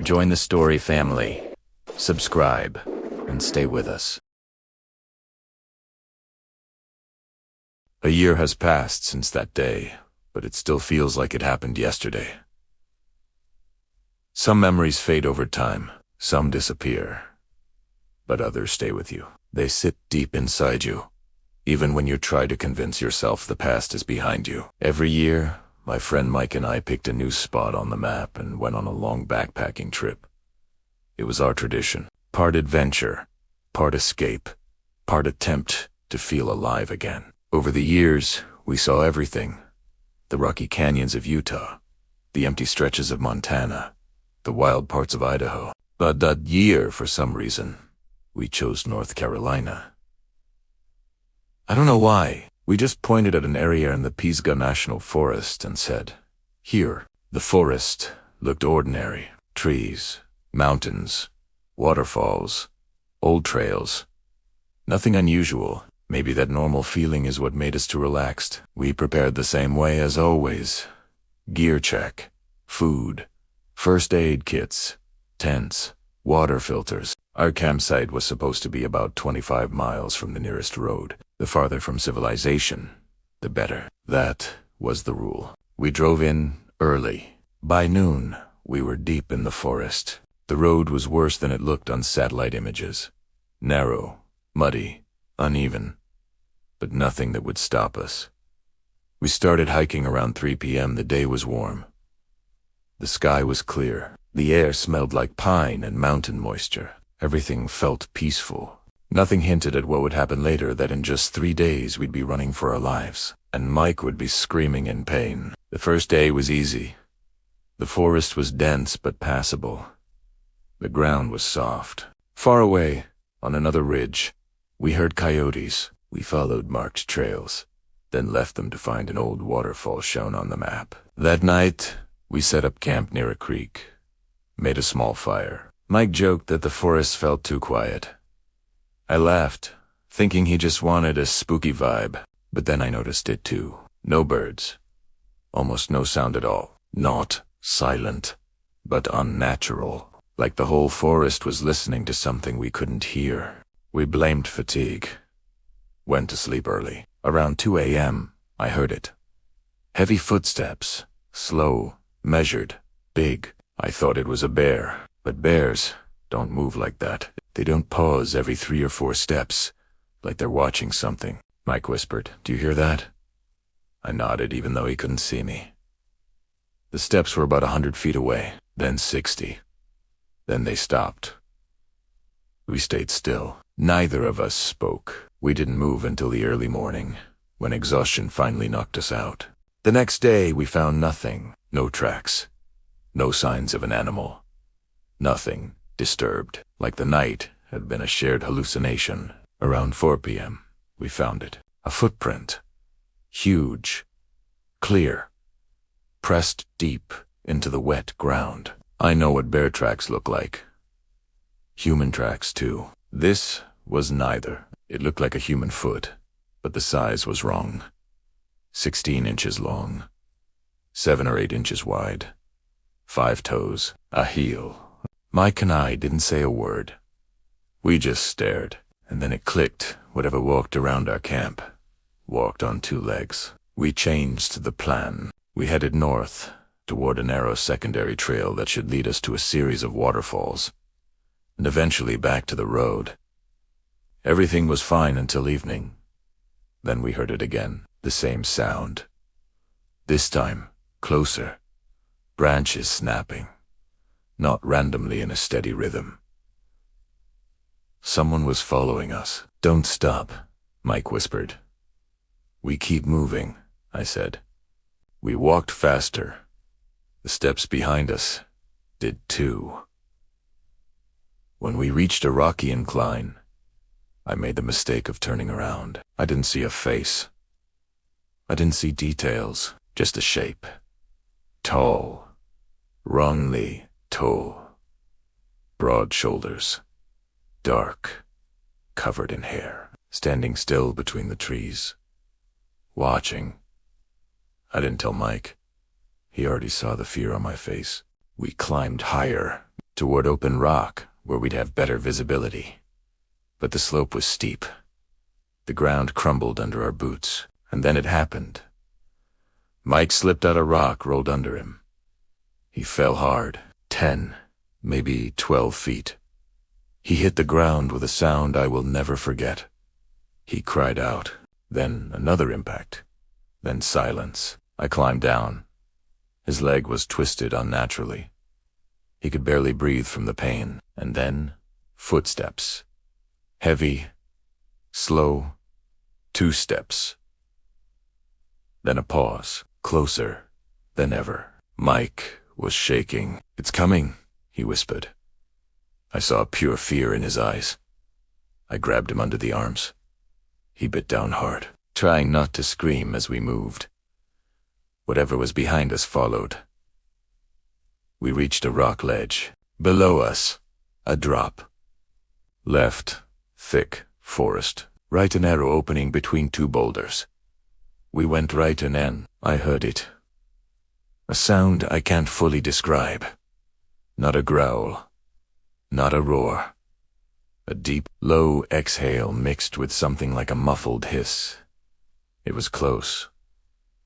Join the story family. Subscribe and stay with us. A year has passed since that day, but it still feels like it happened yesterday. Some memories fade over time, some disappear, but others stay with you. They sit deep inside you, even when you try to convince yourself the past is behind you. Every year, my friend Mike and I picked a new spot on the map and went on a long backpacking trip. It was our tradition, part adventure, part escape, part attempt to feel alive again. Over the years, we saw everything. The rocky canyons of Utah, the empty stretches of Montana, the wild parts of Idaho. But that year, for some reason, we chose North Carolina. I don't know why. We just pointed at an area in the Pisgah National Forest and said, "Here." The forest looked ordinary. Trees, mountains, waterfalls, old trails. Nothing unusual. Maybe that normal feeling is what made us too relaxed. We prepared the same way as always. Gear check, food, first aid kits, tents, water filters. Our campsite was supposed to be about 25 miles from the nearest road. The farther from civilization, the better. That was the rule. We drove in early. By noon, we were deep in the forest. The road was worse than it looked on satellite images. Narrow, muddy, uneven, but nothing that would stop us. We started hiking around 3 p.m. The day was warm. The sky was clear. The air smelled like pine and mountain moisture. Everything felt peaceful. Nothing hinted at what would happen later, that in just 3 days we'd be running for our lives, and Mike would be screaming in pain. The first day was easy. The forest was dense but passable. The ground was soft. Far away, on another ridge, we heard coyotes. We followed marked trails, then left them to find an old waterfall shown on the map. That night, we set up camp near a creek, made a small fire. Mike joked that the forest felt too quiet. I laughed, thinking he just wanted a spooky vibe, but then I noticed it too. No birds. Almost no sound at all. Not silent, but unnatural. Like the whole forest was listening to something we couldn't hear. We blamed fatigue. Went to sleep early. Around 2 a.m., I heard it. Heavy footsteps. Slow, measured, big. I thought it was a bear. But bears don't move like that. They don't pause every 3 or 4 steps, like they're watching something. Mike whispered, "Do you hear that?" I nodded, even though he couldn't see me. The steps were about 100 feet away, then 60. Then they stopped. We stayed still. Neither of us spoke. We didn't move until the early morning, when exhaustion finally knocked us out. The next day, we found nothing. No tracks. No signs of an animal. Nothing disturbed, like the night had been a shared hallucination. Around 4 p.m., we found it. A footprint. Huge. Clear. Pressed deep into the wet ground. I know what bear tracks look like. Human tracks, too. This was neither. It looked like a human foot, but the size was wrong. 16 inches long. 7 or 8 inches wide. 5 toes. A heel. Mike and I didn't say a word. We just stared, and then it clicked. Whatever walked around our camp walked on 2 legs. We changed the plan. We headed north, toward a narrow secondary trail that should lead us to a series of waterfalls, and eventually back to the road. Everything was fine until evening. Then we heard it again, the same sound. This time, closer. Branches snapping. Not randomly in a steady rhythm. Someone was following us. "Don't stop," Mike whispered. "We keep moving," I said. We walked faster. The steps behind us did too. When we reached a rocky incline, I made the mistake of turning around. I didn't see a face. I didn't see details, just a shape. Tall. Wrongly tall. Broad shoulders. Dark. Covered in hair. Standing still between the trees. Watching. I didn't tell Mike. He already saw the fear on my face. We climbed higher. toward open rock where we'd have better visibility. But the slope was steep. The ground crumbled under our boots, and then it happened. Mike slipped out a rock rolled under him. He fell hard, 10, maybe 12 feet. He hit the ground with a sound I will never forget. He cried out, then another impact, then silence. I climbed down. His leg was twisted unnaturally. He could barely breathe from the pain, and then footsteps. Heavy, slow, 2 steps. Then a pause, closer than ever. Mike was shaking. "It's coming," he whispered. I saw pure fear in his eyes. I grabbed him under the arms. He bit down hard, trying not to scream as we moved. Whatever was behind us followed. We reached a rock ledge. Below us, a drop. Left, thick forest. Right, a narrow opening between 2 boulders. We went right, and then I heard it. A sound I can't fully describe. Not a growl. Not a roar. A deep, low exhale mixed with something like a muffled hiss. It was close.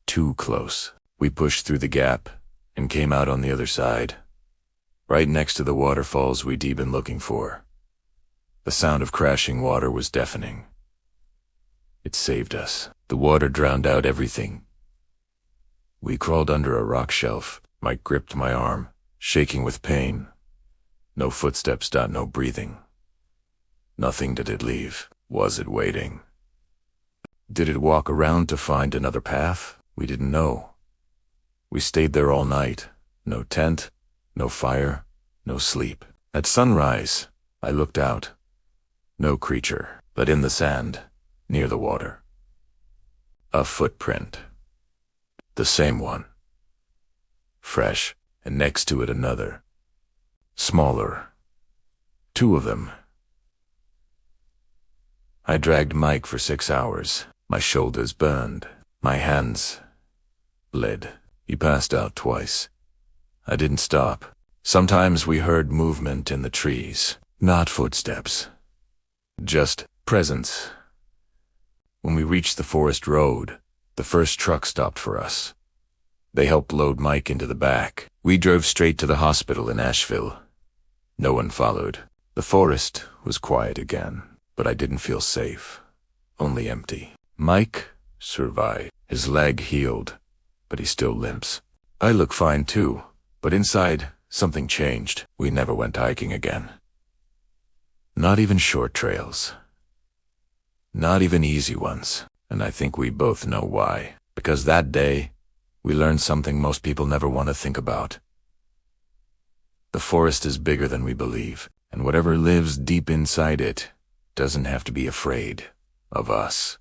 Too close. We pushed through the gap and came out on the other side, right next to the waterfalls we'd been looking for. The sound of crashing water was deafening. It saved us. The water drowned out everything. We crawled under a rock shelf. Mike gripped my arm, shaking with pain. No footsteps, no breathing. Nothing did it leave. Was it waiting? Did it walk around to find another path? We didn't know. We stayed there all night. No tent, no fire, no sleep. At sunrise, I looked out. No creature, but in the sand, near the water. A footprint. The same one. Fresh, and next to it another. Smaller. 2 of them. I dragged Mike for 6 hours. My shoulders burned. My hands bled. He passed out twice. I didn't stop. Sometimes we heard movement in the trees. Not footsteps. Just presence. When we reached the forest road, the first truck stopped for us. They helped load Mike into the back. We drove straight to the hospital in Asheville. No one followed. The forest was quiet again, but I didn't feel safe. Only empty. Mike survived. His leg healed, but he still limps. I look fine too, but inside, something changed. We never went hiking again. Not even short trails. Not even easy ones, and I think we both know why. Because that day, we learned something most people never want to think about. The forest is bigger than we believe, and whatever lives deep inside it doesn't have to be afraid of us.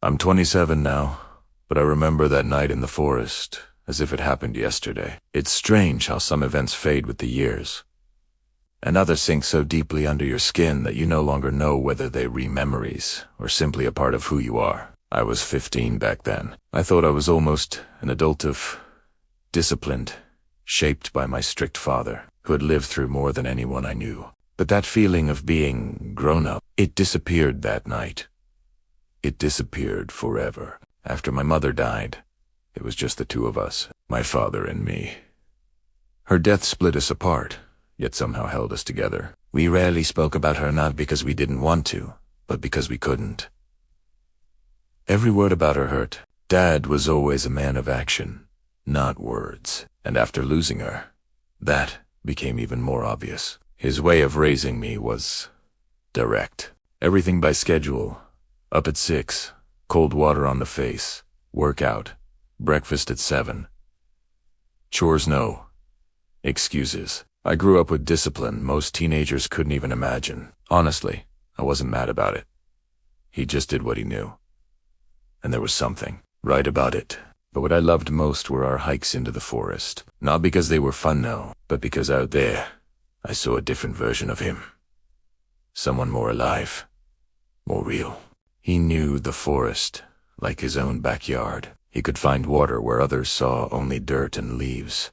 I'm 27 now, but I remember that night in the forest as if it happened yesterday. It's strange how some events fade with the years, and others sink so deeply under your skin that you no longer know whether they're memories or simply a part of who you are. I was 15 back then. I thought I was almost an adult of disciplined, shaped by my strict father, who had lived through more than anyone I knew. But that feeling of being grown up, it disappeared that night. It disappeared forever. After my mother died, it was just the 2 of us, my father and me. Her death split us apart, yet somehow held us together. We rarely spoke about her, not because we didn't want to, but because we couldn't. Every word about her hurt. Dad was always a man of action, not words. And after losing her, that became even more obvious. His way of raising me was direct. Everything by schedule. Up at 6, cold water on the face, workout, breakfast at 7. Chores no. Excuses. I grew up with discipline most teenagers couldn't even imagine. Honestly, I wasn't mad about it. He just did what he knew. And there was something right about it. But what I loved most were our hikes into the forest. Not because they were fun, no, but because out there, I saw a different version of him. Someone more alive, more real. He knew the forest like his own backyard. He could find water where others saw only dirt and leaves.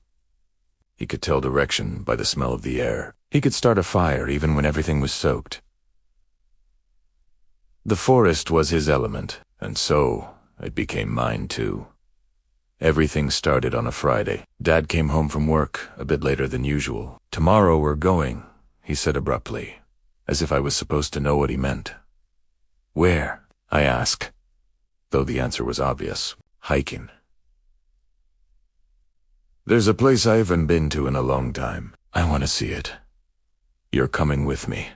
He could tell direction by the smell of the air. He could start a fire even when everything was soaked. The forest was his element, and so it became mine too. Everything started on a Friday. Dad came home from work a bit later than usual. "Tomorrow we're going," he said abruptly, as if I was supposed to know what he meant. "Where?" I asked, though the answer was obvious. "Hiking." "There's a place I haven't been to in a long time. I want to see it. You're coming with me."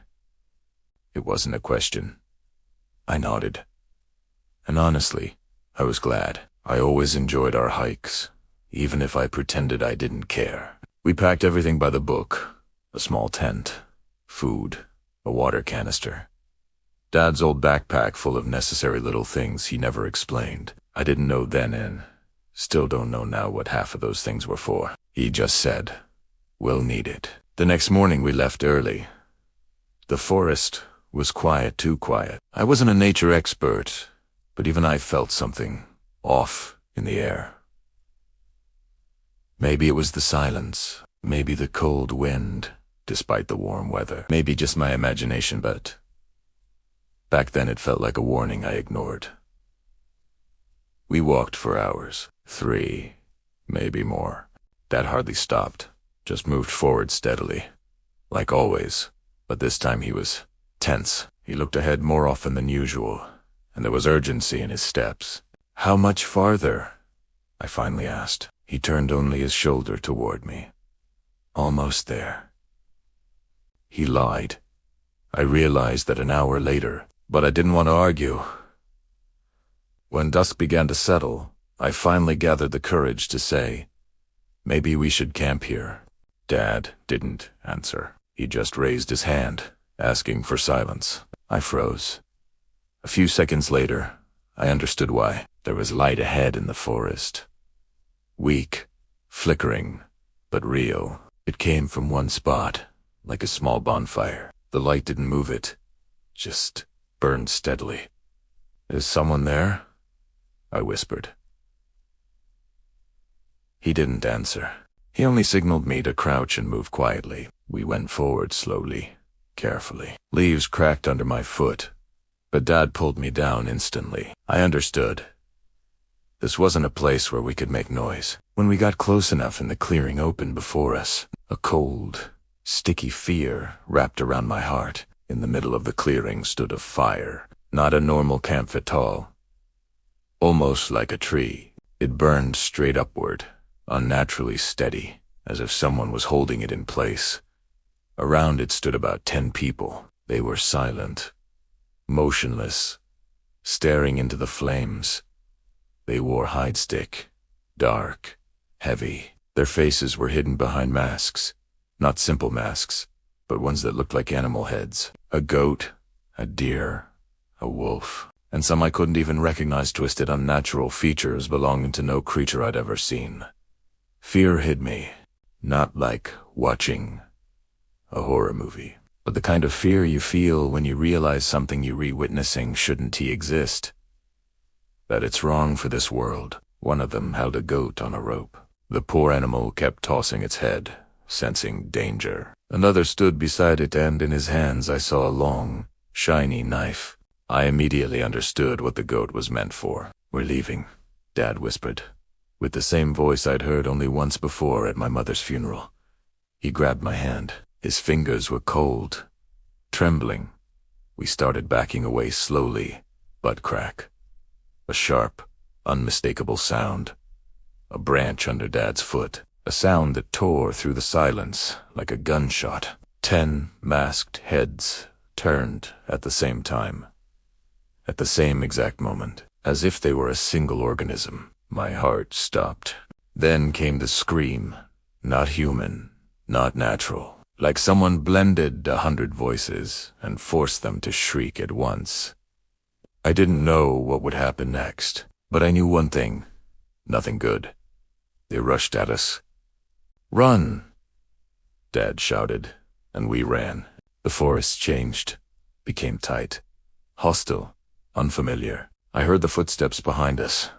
It wasn't a question. I nodded. And honestly, I was glad. I always enjoyed our hikes, even if I pretended I didn't care. We packed everything by the book: a small tent, food, a water canister. Dad's old backpack full of necessary little things he never explained. I didn't know then and still don't know now what half of those things were for. He just said, "We'll need it." The next morning we left early. The forest was quiet, too quiet. I wasn't a nature expert, but even I felt something off in the air. Maybe it was the silence, maybe the cold wind, despite the warm weather. Maybe just my imagination, but back then it felt like a warning I ignored. We walked for hours, 3, maybe more. Dad hardly stopped, just moved forward steadily, like always, but this time he was tense. He looked ahead more often than usual, and there was urgency in his steps. "How much farther?" I finally asked. He turned only his shoulder toward me. "Almost there." He lied. I realized that an hour later, but I didn't want to argue. When dusk began to settle, I finally gathered the courage to say, "Maybe we should camp here." Dad didn't answer. He just raised his hand, asking for silence. I froze. A few seconds later, I understood why. There was light ahead in the forest. Weak, flickering, but real. It came from one spot, like a small bonfire. The light didn't move it, just burned steadily. "Is someone there?" I whispered. He didn't answer. He only signaled me to crouch and move quietly. We went forward slowly, carefully. Leaves cracked under my foot, but Dad pulled me down instantly. I understood. This wasn't a place where we could make noise. When we got close enough and the clearing opened before us, a cold, sticky fear wrapped around my heart. In the middle of the clearing stood a fire, not a normal camp at all. Almost like a tree. It burned straight upward, unnaturally steady, as if someone was holding it in place. Around it stood about 10 people. They were silent, motionless, staring into the flames. They wore hide stick, dark, heavy. Their faces were hidden behind masks, not simple masks, but ones that looked like animal heads. A goat, a deer, a wolf, and some I couldn't even recognize, twisted unnatural features belonging to no creature I'd ever seen. Fear hid me, not like watching a horror movie, but the kind of fear you feel when you realize something you're re-witnessing shouldn't exist. That it's wrong for this world. One of them held a goat on a rope. The poor animal kept tossing its head, sensing danger. Another stood beside it, and in his hands I saw a long, shiny knife. I immediately understood what the goat was meant for. "We're leaving," Dad whispered, with the same voice I'd heard only once before at my mother's funeral. He grabbed my hand. His fingers were cold, trembling. We started backing away slowly, butt crack. A sharp, unmistakable sound. A branch under Dad's foot. A sound that tore through the silence like a gunshot. 10 masked heads turned at the same time. At the same exact moment, as if they were a single organism. My heart stopped. Then came the scream. Not human, not natural. Like someone blended 100 voices and forced them to shriek at once. I didn't know what would happen next, but I knew one thing. Nothing good. They rushed at us. "Run!" Dad shouted, and we ran. The forest changed, became tight, hostile, unfamiliar. I heard the footsteps behind us,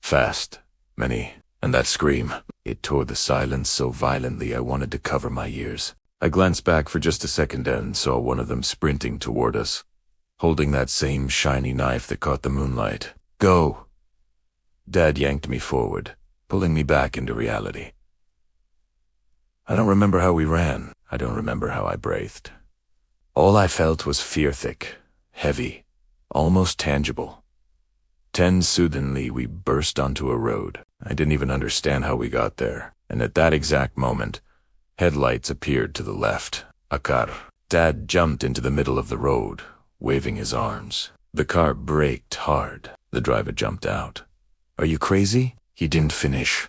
Fast, many, and that scream. It tore the silence so violently I wanted to cover my ears. I glanced back for just a second and saw one of them sprinting toward us, holding that same shiny knife that caught the moonlight. Go! Dad yanked me forward, pulling me back into reality. I don't remember how we ran. I don't remember how I breathed. All I felt was fear thick, heavy, almost tangible. Tense soothingly, we burst onto a road. I didn't even understand how we got there, and at that exact moment, headlights appeared to the left. A car. Dad jumped into the middle of the road, waving his arms. The car braked hard. The driver jumped out. Are you crazy? He didn't finish.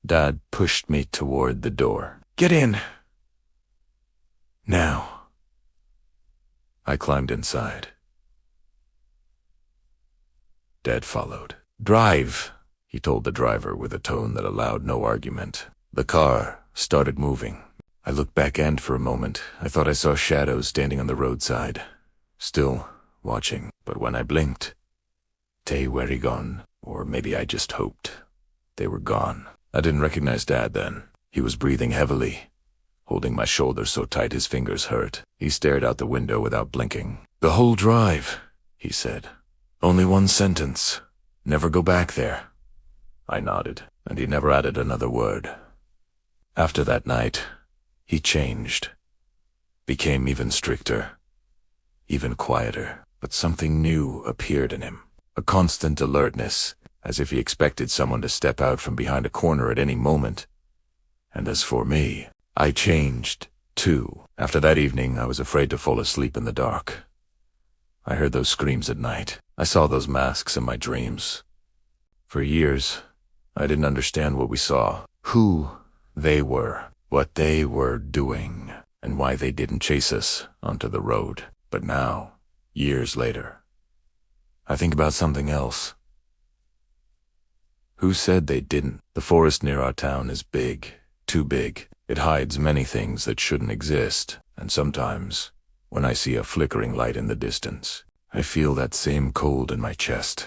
Dad pushed me toward the door. Get in! Now. I climbed inside. Dad followed. Drive, he told the driver with a tone that allowed no argument. The car started moving. I looked back and for a moment, I thought I saw shadows standing on the roadside, still watching. But when I blinked, they were gone. Or maybe I just hoped. They were gone. I didn't recognize Dad then. He was breathing heavily, holding my shoulder so tight his fingers hurt. He stared out the window without blinking. The whole drive, he said. Only one sentence. Never go back there. I nodded, and he never added another word. After that night, he changed. Became even stricter. Even quieter. But something new appeared in him. A constant alertness, as if he expected someone to step out from behind a corner at any moment. And as for me, I changed, too. After that evening, I was afraid to fall asleep in the dark. I heard those screams at night. I saw those masks in my dreams. For years, I didn't understand what we saw, who they were, what they were doing, and why they didn't chase us onto the road. But now, years later, I think about something else. Who said they didn't? The forest near our town is big, too big. It hides many things that shouldn't exist, and sometimes, when I see a flickering light in the distance, I feel that same cold in my chest.